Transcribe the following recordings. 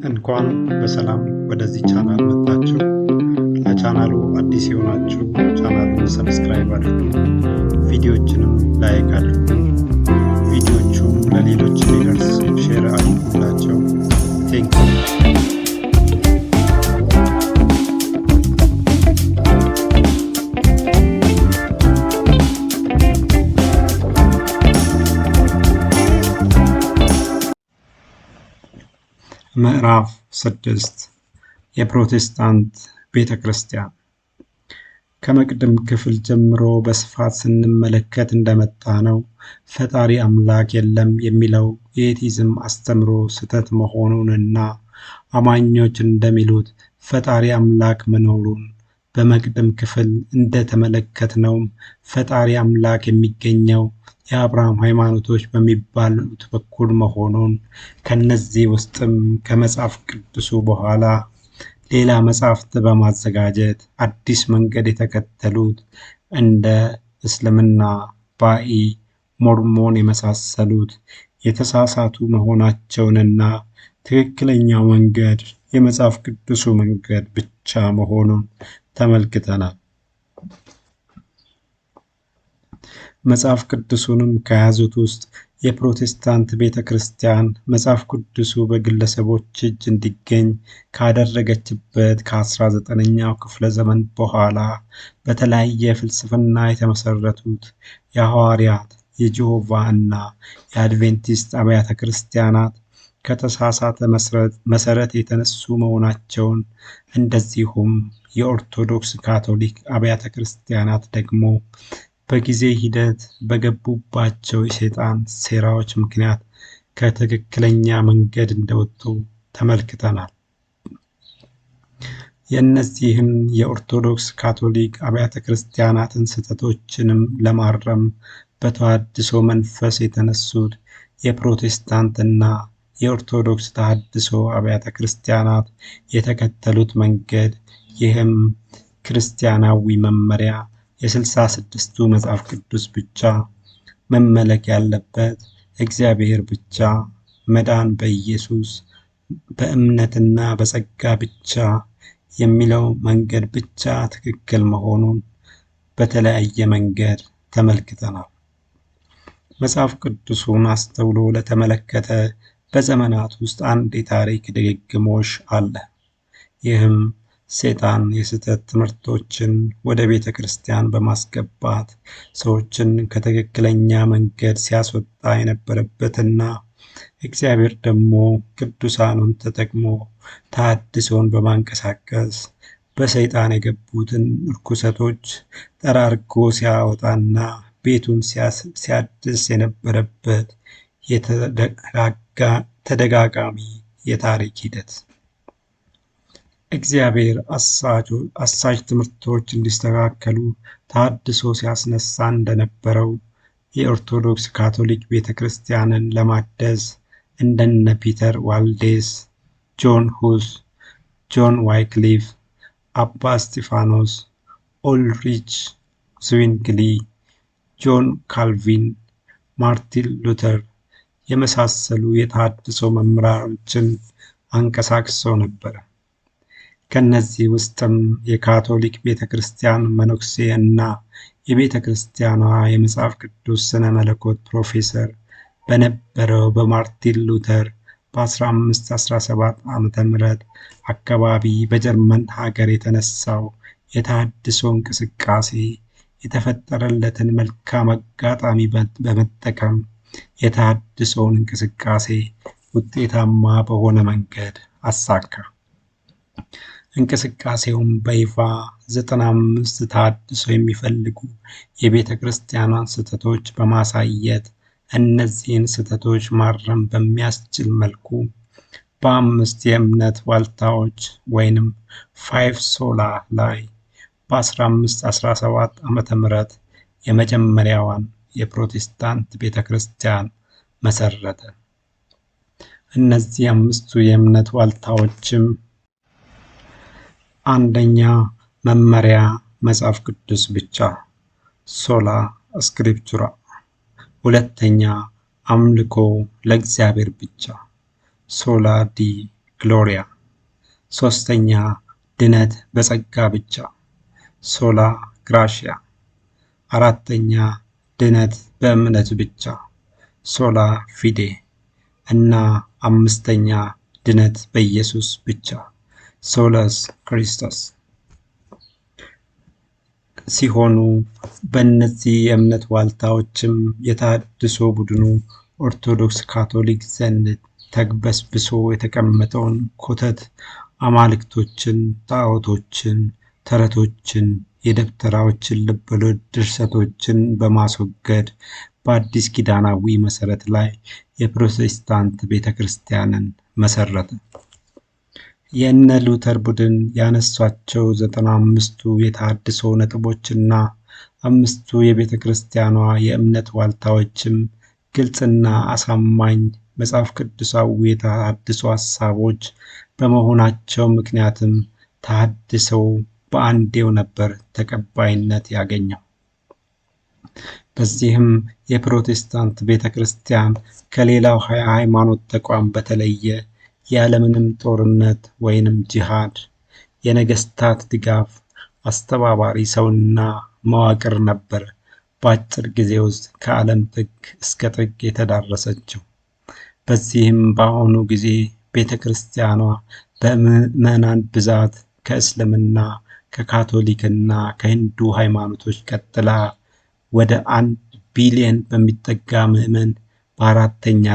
እንኳን በሰላም ወደዚህ ቻናል መጣችሁ። ለቻናሉ አዲስ የሆናችሁ ቻናሉን ሰብስክራይብ አድርጉ፣ ቪዲዮዎችንም ላይክ አድርጉ። ቪዲዮቹም ለሌሎች እንዲደርስ ሼር አድርጉላቸው። ቴንክ ምዕራፍ 6 የፕሮቴስታንት ቤተ ክርስቲያን። ከመቅድም ክፍል ጀምሮ በስፋት ስንመለከት እንደመጣ ነው ፈጣሪ አምላክ የለም የሚለው የኤቲዝም አስተምሮ ስህተት መሆኑንና አማኞች እንደሚሉት ፈጣሪ አምላክ መኖሩን በመቅድም ክፍል እንደተመለከትነውም ፈጣሪ አምላክ የሚገኘው የአብርሃም ሃይማኖቶች በሚባሉት በኩል መሆኑን ከነዚህ ውስጥም ከመጽሐፍ ቅዱሱ በኋላ ሌላ መጽሐፍት በማዘጋጀት አዲስ መንገድ የተከተሉት እንደ እስልምና፣ ባኢ፣ ሞርሞን የመሳሰሉት የተሳሳቱ መሆናቸውንና ትክክለኛው መንገድ የመጽሐፍ ቅዱሱ መንገድ ብቻ መሆኑን ተመልክተናል። መጽሐፍ ቅዱሱንም ከያዙት ውስጥ የፕሮቴስታንት ቤተ ክርስቲያን መጽሐፍ ቅዱሱ በግለሰቦች እጅ እንዲገኝ ካደረገችበት ከ19ኛው ክፍለ ዘመን በኋላ በተለያየ ፍልስፍና የተመሰረቱት የሐዋርያት፣ የጂሆቫ እና የአድቬንቲስት አብያተ ክርስቲያናት ከተሳሳተ መሰረት የተነሱ መሆናቸውን እንደዚሁም የኦርቶዶክስ ካቶሊክ አብያተ ክርስቲያናት ደግሞ በጊዜ ሂደት በገቡባቸው የሰይጣን ሴራዎች ምክንያት ከትክክለኛ መንገድ እንደወጡ ተመልክተናል። የእነዚህን የኦርቶዶክስ ካቶሊክ አብያተ ክርስቲያናትን ስህተቶችንም ለማረም በተሐድሶ መንፈስ የተነሱት የፕሮቴስታንትና የኦርቶዶክስ ተሐድሶ አብያተ ክርስቲያናት የተከተሉት መንገድ ይህም ክርስቲያናዊ መመሪያ የ66ቱ መጽሐፍ ቅዱስ ብቻ፣ መመለክ ያለበት እግዚአብሔር ብቻ፣ መዳን በኢየሱስ በእምነትና በጸጋ ብቻ የሚለው መንገድ ብቻ ትክክል መሆኑን በተለያየ መንገድ ተመልክተናል። መጽሐፍ ቅዱሱን አስተውሎ ለተመለከተ በዘመናት ውስጥ አንድ የታሪክ ድግግሞሽ አለ። ይህም ሰይጣን የስህተት ትምህርቶችን ወደ ቤተ ክርስቲያን በማስገባት ሰዎችን ከትክክለኛ መንገድ ሲያስወጣ የነበረበትና እግዚአብሔር ደግሞ ቅዱሳኑን ተጠቅሞ ተሐድሶን በማንቀሳቀስ በሰይጣን የገቡትን ርኩሰቶች ጠራርጎ ሲያወጣና ቤቱን ሲያድስ የነበረበት ተደጋጋሚ የታሪክ ሂደት እግዚአብሔር አሳች ትምህርቶች እንዲስተካከሉ ተሐድሶ ሲያስነሳ እንደነበረው የኦርቶዶክስ ካቶሊክ ቤተ ክርስቲያንን ለማደስ እንደነ ፒተር ዋልዴስ፣ ጆን ሁስ፣ ጆን ዋይክሊፍ፣ አባ እስጢፋኖስ፣ ኦልሪች ዝዊንግሊ፣ ጆን ካልቪን፣ ማርቲን ሉተር የመሳሰሉ የተሐድሶ መምህራኖችን አንቀሳቅሰው ነበር። ከነዚህ ውስጥም የካቶሊክ ቤተ ክርስቲያን መነኩሴ እና የቤተ ክርስቲያኗ የመጽሐፍ ቅዱስ ስነ መለኮት ፕሮፌሰር በነበረው በማርቲን ሉተር በ1517 ዓ.ም አካባቢ በጀርመን ሀገር የተነሳው የተሐድሶ እንቅስቃሴ የተፈጠረለትን መልካም አጋጣሚ በመጠቀም የተሐድሶውን እንቅስቃሴ ውጤታማ በሆነ መንገድ አሳካ። እንቅስቃሴውም በይፋ 95 ተሐድሶ የሚፈልጉ የቤተ ክርስቲያኗን ስህተቶች በማሳየት እነዚህን ስህተቶች ማረም በሚያስችል መልኩ በ5 የእምነት ዋልታዎች ወይንም 5 ሶላ ላይ በ1517 ዓ.ም የመጀመሪያዋን የፕሮቴስታንት ቤተ ክርስቲያን መሰረተ። እነዚህ 5ቱ የእምነት ዋልታዎችም አንደኛ መመሪያ መጽሐፍ ቅዱስ ብቻ ሶላ ስክሪፕቱራ፣ ሁለተኛ አምልኮ ለእግዚአብሔር ብቻ ሶላ ዲ ግሎሪያ። ሶስተኛ ድነት በጸጋ ብቻ ሶላ ግራሺያ። አራተኛ ድነት በእምነት ብቻ ሶላ ፊዴ እና አምስተኛ ድነት በኢየሱስ ብቻ ሶለስ ክርስቶስ ሲሆኑ በእነዚህ የእምነት ዋልታዎችም የተሃድሶ ቡድኑ ኦርቶዶክስ ካቶሊክ ዘንድ ተግበስብሶ የተቀመጠውን ኮተት አማልክቶችን፣ ጣዖቶችን፣ ተረቶችን፣ የደብተራዎችን ልቦለድ ድርሰቶችን በማስወገድ በአዲስ ኪዳናዊ መሰረት ላይ የፕሮቴስታንት ቤተ ክርስቲያንን መሰረተ። የእነ ሉተር ቡድን ያነሷቸው 95ቱ የተሃድሶ ነጥቦችና 5ቱ የቤተ ክርስቲያኗ የእምነት ዋልታዎችም ግልጽና አሳማኝ መጽሐፍ ቅዱሳዊ የተሃድሶ ሐሳቦች በመሆናቸው ምክንያትም ተሃድሶው በአንዴው ነበር ተቀባይነት ያገኘው። በዚህም የፕሮቴስታንት ቤተ ክርስቲያን ከሌላው ሃይማኖት ተቋም በተለየ ያለምንም ጦርነት ወይንም ጂሃድ የነገስታት ድጋፍ አስተባባሪ ሰውና መዋቅር ነበር በአጭር ጊዜ ውስጥ ከዓለም ጥግ እስከ ጥግ የተዳረሰችው። በዚህም በአሁኑ ጊዜ ቤተ ክርስቲያኗ በምዕመናን ብዛት ከእስልምና ከካቶሊክና ከሂንዱ ሃይማኖቶች ቀጥላ ወደ 1 ቢሊዮን በሚጠጋ ምዕመን በአራተኛ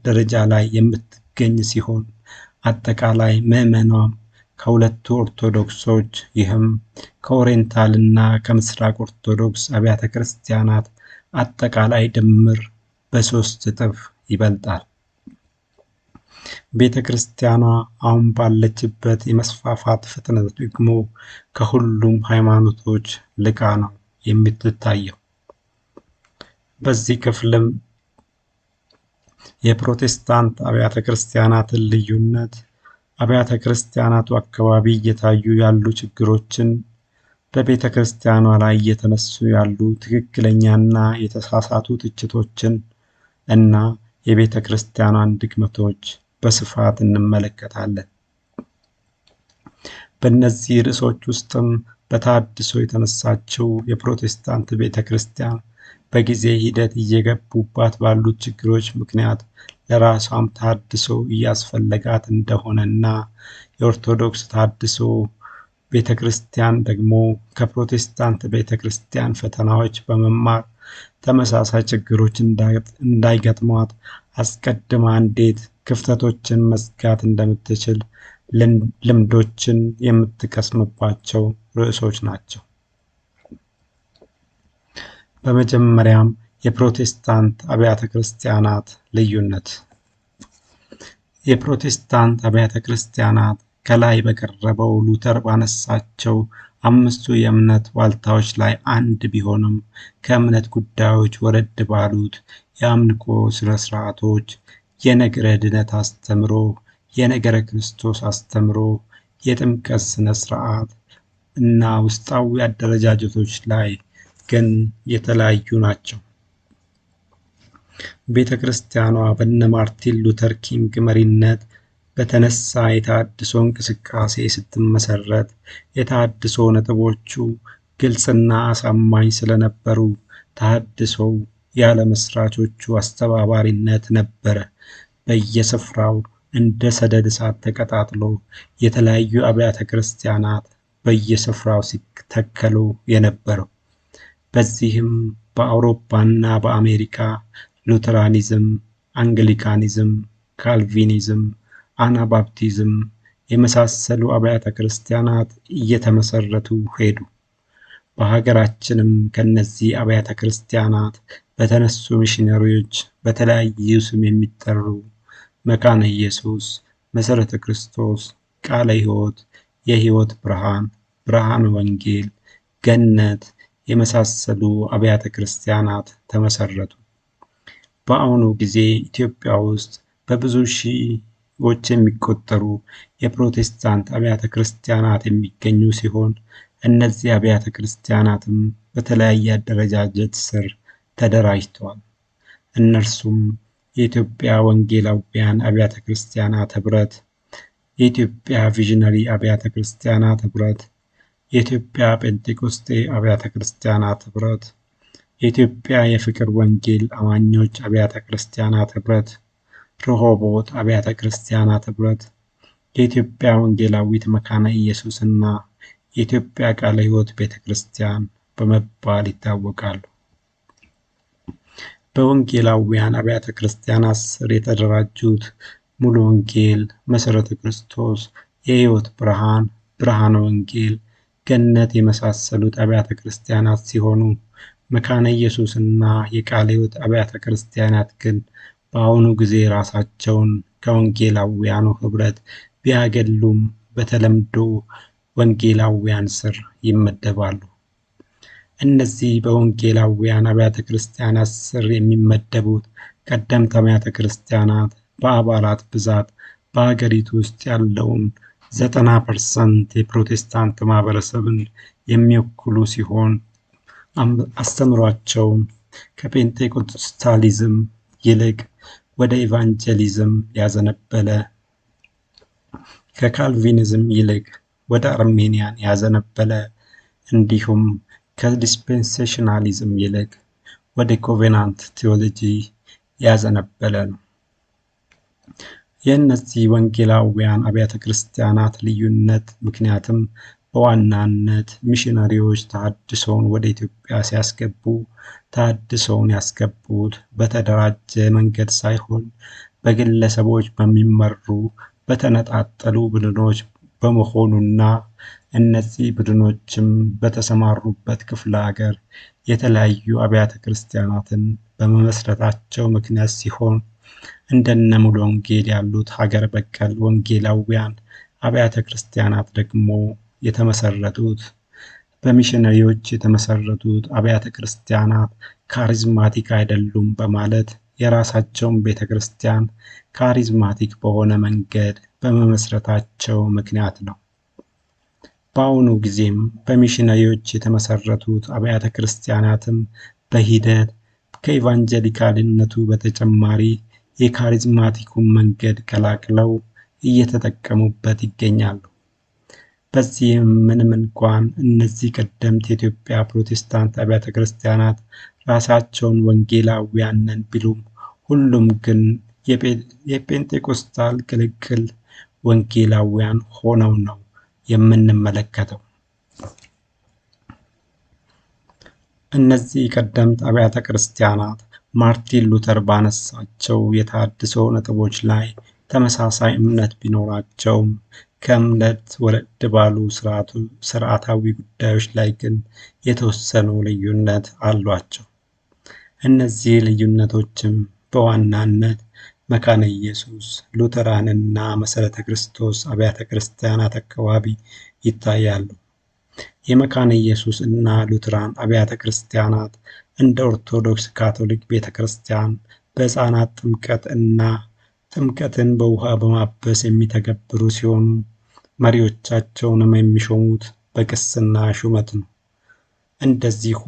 ደረጃ ላይ የምትገኝ ሲሆን አጠቃላይ ምዕመኗም ከሁለቱ ኦርቶዶክሶች ይህም ከኦሪየንታልና ከምስራቅ ኦርቶዶክስ አብያተ ክርስቲያናት አጠቃላይ ድምር በ3 እጥፍ ይበልጣል። ቤተ ክርስቲያኗ አሁን ባለችበት የመስፋፋት ፍጥነት ደግሞ ከሁሉም ሃይማኖቶች ልቃ ነው የምትታየው። በዚህ ክፍልም የፕሮቴስታንት አብያተ ክርስቲያናትን ልዩነት፣ አብያተ ክርስቲያናቱ አካባቢ እየታዩ ያሉ ችግሮችን፣ በቤተ ክርስቲያኗ ላይ እየተነሱ ያሉ ትክክለኛና የተሳሳቱ ትችቶችን እና የቤተ ክርስቲያኗን ድክመቶች በስፋት እንመለከታለን። በእነዚህ ርዕሶች ውስጥም በተሃድሶ የተነሳችው የፕሮቴስታንት ቤተ ክርስቲያን በጊዜ ሂደት እየገቡባት ባሉት ችግሮች ምክንያት ለራሷም ተሃድሶ እያስፈለጋት እንደሆነና የኦርቶዶክስ ተሃድሶ ቤተ ክርስቲያን ደግሞ ከፕሮቴስታንት ቤተ ክርስቲያን ፈተናዎች በመማር ተመሳሳይ ችግሮች እንዳይገጥሟት አስቀድማ እንዴት ክፍተቶችን መዝጋት እንደምትችል ልምዶችን የምትቀስምባቸው ርዕሶች ናቸው። በመጀመሪያም የፕሮቴስታንት አብያተ ክርስቲያናት ልዩነት። የፕሮቴስታንት አብያተ ክርስቲያናት ከላይ በቀረበው ሉተር ባነሳቸው 5ቱ የእምነት ዋልታዎች ላይ አንድ ቢሆንም ከእምነት ጉዳዮች ወረድ ባሉት የአምልኮ ስነ ስርዓቶች፣ የነገረ ድነት አስተምሮ፣ የነገረ ክርስቶስ አስተምሮ፣ የጥምቀት ስነ ስርዓት እና ውስጣዊ አደረጃጀቶች ላይ ግን የተለያዩ ናቸው። ቤተ ክርስቲያኗ በነ ማርቲን ሉተር ኪንግ መሪነት በተነሳ የተሃድሶ እንቅስቃሴ ስትመሰረት የተሃድሶ ነጥቦቹ ግልጽና አሳማኝ ስለነበሩ ተሃድሶው ያለ መስራቾቹ አስተባባሪነት ነበረ በየስፍራው እንደ ሰደድ እሳት ተቀጣጥሎ የተለያዩ አብያተ ክርስቲያናት በየስፍራው ሲተከሉ የነበረው። በዚህም በአውሮፓና በአሜሪካ ሉተራኒዝም፣ አንግሊካኒዝም፣ ካልቪኒዝም፣ አናባፕቲዝም የመሳሰሉ አብያተ ክርስቲያናት እየተመሰረቱ ሄዱ። በሀገራችንም ከነዚህ አብያተ ክርስቲያናት በተነሱ ሚሽነሪዎች በተለያዩ ስም የሚጠሩ መካነ ኢየሱስ፣ መሰረተ ክርስቶስ፣ ቃለ ሕይወት፣ የሕይወት ብርሃን፣ ብርሃን ወንጌል፣ ገነት የመሳሰሉ አብያተ ክርስቲያናት ተመሰረቱ። በአሁኑ ጊዜ ኢትዮጵያ ውስጥ በብዙ ሺዎች የሚቆጠሩ የፕሮቴስታንት አብያተ ክርስቲያናት የሚገኙ ሲሆን እነዚህ አብያተ ክርስቲያናትም በተለያየ አደረጃጀት ስር ተደራጅተዋል። እነርሱም የኢትዮጵያ ወንጌላውያን አብያተ ክርስቲያናት ህብረት፣ የኢትዮጵያ ቪዥነሪ አብያተ ክርስቲያናት ኅብረት፣ የኢትዮጵያ ጴንጤቆስጤ አብያተ ክርስቲያናት ኅብረት፣ የኢትዮጵያ የፍቅር ወንጌል አማኞች አብያተ ክርስቲያናት ኅብረት፣ ርሆቦት አብያተ ክርስቲያናት ኅብረት፣ የኢትዮጵያ ወንጌላዊት መካነ ኢየሱስ እና የኢትዮጵያ ቃለ ሕይወት ቤተ ክርስቲያን በመባል ይታወቃሉ። በወንጌላውያን አብያተ ክርስቲያናት ስር የተደራጁት ሙሉ ወንጌል፣ መሠረተ ክርስቶስ፣ የሕይወት ብርሃን፣ ብርሃነ ወንጌል፣ ገነት የመሳሰሉት አብያተ ክርስቲያናት ሲሆኑ መካነ ኢየሱስ እና የቃለ ሕይወት አብያተ ክርስቲያናት ግን በአሁኑ ጊዜ ራሳቸውን ከወንጌላውያኑ ኅብረት ቢያገሉም በተለምዶ ወንጌላውያን ስር ይመደባሉ። እነዚህ በወንጌላውያን አብያተ ክርስቲያናት ስር የሚመደቡት ቀደምት አብያተ ክርስቲያናት በአባላት ብዛት በሀገሪቱ ውስጥ ያለውን 90% የፕሮቴስታንት ማህበረሰብን የሚወክሉ ሲሆን አስተምሯቸውም ከፔንቴኮስታሊዝም ይልቅ ወደ ኢቫንጀሊዝም ያዘነበለ፣ ከካልቪኒዝም ይልቅ ወደ አርሜኒያን ያዘነበለ እንዲሁም ከዲስፔንሴሽናሊዝም ይልቅ ወደ ኮቬናንት ቴዎሎጂ ያዘነበለ ነው። የእነዚህ ወንጌላውያን አብያተ ክርስቲያናት ልዩነት ምክንያትም በዋናነት ሚሽነሪዎች ተሐድሶውን ወደ ኢትዮጵያ ሲያስገቡ ተሐድሶውን ያስገቡት በተደራጀ መንገድ ሳይሆን በግለሰቦች በሚመሩ በተነጣጠሉ ቡድኖች በመሆኑና እነዚህ ቡድኖችም በተሰማሩበት ክፍለ ሀገር የተለያዩ አብያተ ክርስቲያናትን በመመስረታቸው ምክንያት ሲሆን እንደነ ሙሉ ወንጌል ያሉት ሀገር በቀል ወንጌላውያን አብያተ ክርስቲያናት ደግሞ የተመሰረቱት በሚሽነሪዎች የተመሰረቱት አብያተ ክርስቲያናት ካሪዝማቲክ አይደሉም በማለት የራሳቸውን ቤተ ክርስቲያን ካሪዝማቲክ በሆነ መንገድ በመመስረታቸው ምክንያት ነው። በአሁኑ ጊዜም በሚሽነሪዎች የተመሰረቱት አብያተ ክርስቲያናትም በሂደት ከኢቫንጀሊካልነቱ በተጨማሪ የካሪዝማቲኩን መንገድ ቀላቅለው እየተጠቀሙበት ይገኛሉ። በዚህም ምንም እንኳን እነዚህ ቀደምት የኢትዮጵያ ፕሮቴስታንት አብያተ ክርስቲያናት ራሳቸውን ወንጌላውያን ነን ቢሉም ሁሉም ግን የጴንጤቆስታል ቅልቅል ወንጌላውያን ሆነው ነው የምንመለከተው። እነዚህ ቀደምት አብያተ ክርስቲያናት ማርቲን ሉተር ባነሳቸው የተሐድሶ ነጥቦች ላይ ተመሳሳይ እምነት ቢኖራቸውም ከእምነት ወረድ ባሉ ስርዓታዊ ጉዳዮች ላይ ግን የተወሰኑ ልዩነት አሏቸው። እነዚህ ልዩነቶችም በዋናነት መካነ ኢየሱስ፣ ሉተራንና መሠረተ ክርስቶስ አብያተ ክርስቲያናት አካባቢ ይታያሉ። የመካነ ኢየሱስ እና ሉተራን አብያተ ክርስቲያናት እንደ ኦርቶዶክስ ካቶሊክ ቤተ ክርስቲያን በሕፃናት ጥምቀት እና ጥምቀትን በውሃ በማበስ የሚተገብሩ ሲሆኑ መሪዎቻቸውንም የሚሾሙት በቅስና ሹመት ነው። እንደዚሁ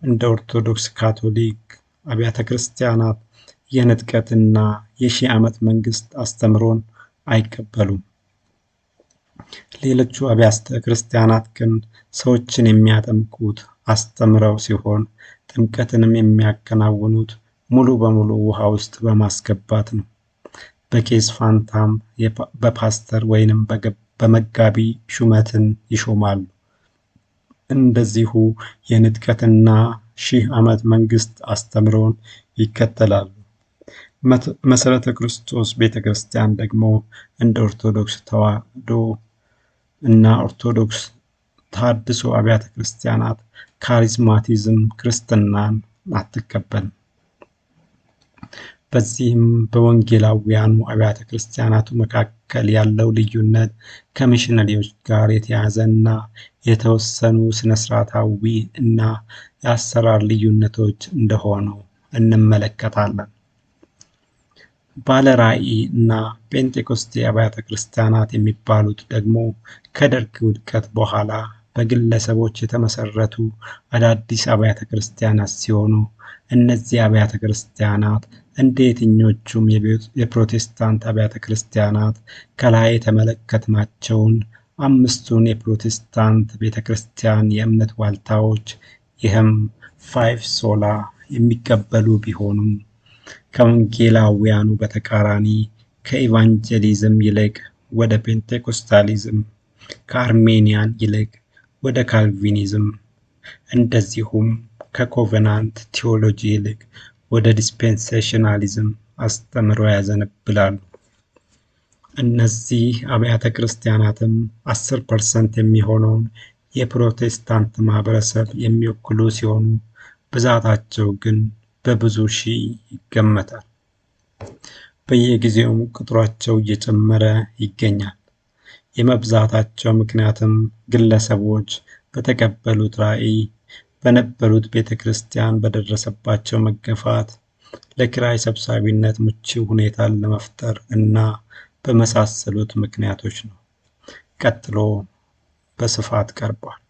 እንደ ኦርቶዶክስ ካቶሊክ አብያተ ክርስቲያናት የንጥቀትና የሺህ ዓመት መንግስት አስተምሮን አይቀበሉም። ሌሎቹ አብያተ ክርስቲያናት ግን ሰዎችን የሚያጠምቁት አስተምረው ሲሆን ጥምቀትንም የሚያከናውኑት ሙሉ በሙሉ ውሃ ውስጥ በማስገባት ነው። በቄስ ፋንታም በፓስተር ወይንም በመጋቢ ሹመትን ይሾማሉ። እንደዚሁ የንጥቀትና ሺህ ዓመት መንግስት አስተምሮን ይከተላሉ። መሠረተ ክርስቶስ ቤተ ክርስቲያን ደግሞ እንደ ኦርቶዶክስ ተዋሕዶ እና ኦርቶዶክስ ተሐድሶ አብያተ ክርስቲያናት ካሪዝማቲዝም ክርስትናን አትቀበልም። በዚህም በወንጌላውያኑ አብያተ ክርስቲያናቱ መካከል ያለው ልዩነት ከሚሽነሪዎች ጋር የተያያዘ እና የተወሰኑ ስነስርዓታዊ እና የአሰራር ልዩነቶች እንደሆኑ እንመለከታለን። ባለ ራዕይ እና ጴንጤቆስጤ አብያተ ክርስቲያናት የሚባሉት ደግሞ ከደርግ ውድቀት በኋላ በግለሰቦች የተመሰረቱ አዳዲስ አብያተ ክርስቲያናት ሲሆኑ እነዚህ አብያተ ክርስቲያናት እንደ የትኞቹም የፕሮቴስታንት አብያተ ክርስቲያናት ከላይ የተመለከትናቸውን አምስቱን የፕሮቴስታንት ቤተ ክርስቲያን የእምነት ዋልታዎች ይህም ፋይቭ ሶላ የሚቀበሉ ቢሆኑም ከወንጌላውያኑ በተቃራኒ ከኢቫንጀሊዝም ይልቅ ወደ ፔንቴኮስታሊዝም፣ ከአርሜኒያን ይልቅ ወደ ካልቪኒዝም እንደዚሁም ከኮቨናንት ቲዎሎጂ ይልቅ ወደ ዲስፔንሴሽናሊዝም አስተምሮ ያዘነብላሉ። እነዚህ አብያተ ክርስቲያናትም 10% የሚሆነውን የፕሮቴስታንት ማህበረሰብ የሚወክሉ ሲሆኑ ብዛታቸው ግን በብዙ ሺህ ይገመታል። በየጊዜውም ቁጥራቸው እየጨመረ ይገኛል። የመብዛታቸው ምክንያትም ግለሰቦች በተቀበሉት ራዕይ፣ በነበሩት ቤተ ክርስቲያን በደረሰባቸው መገፋት፣ ለኪራይ ሰብሳቢነት ምቹ ሁኔታን ለመፍጠር እና በመሳሰሉት ምክንያቶች ነው። ቀጥሎ በስፋት ቀርቧል።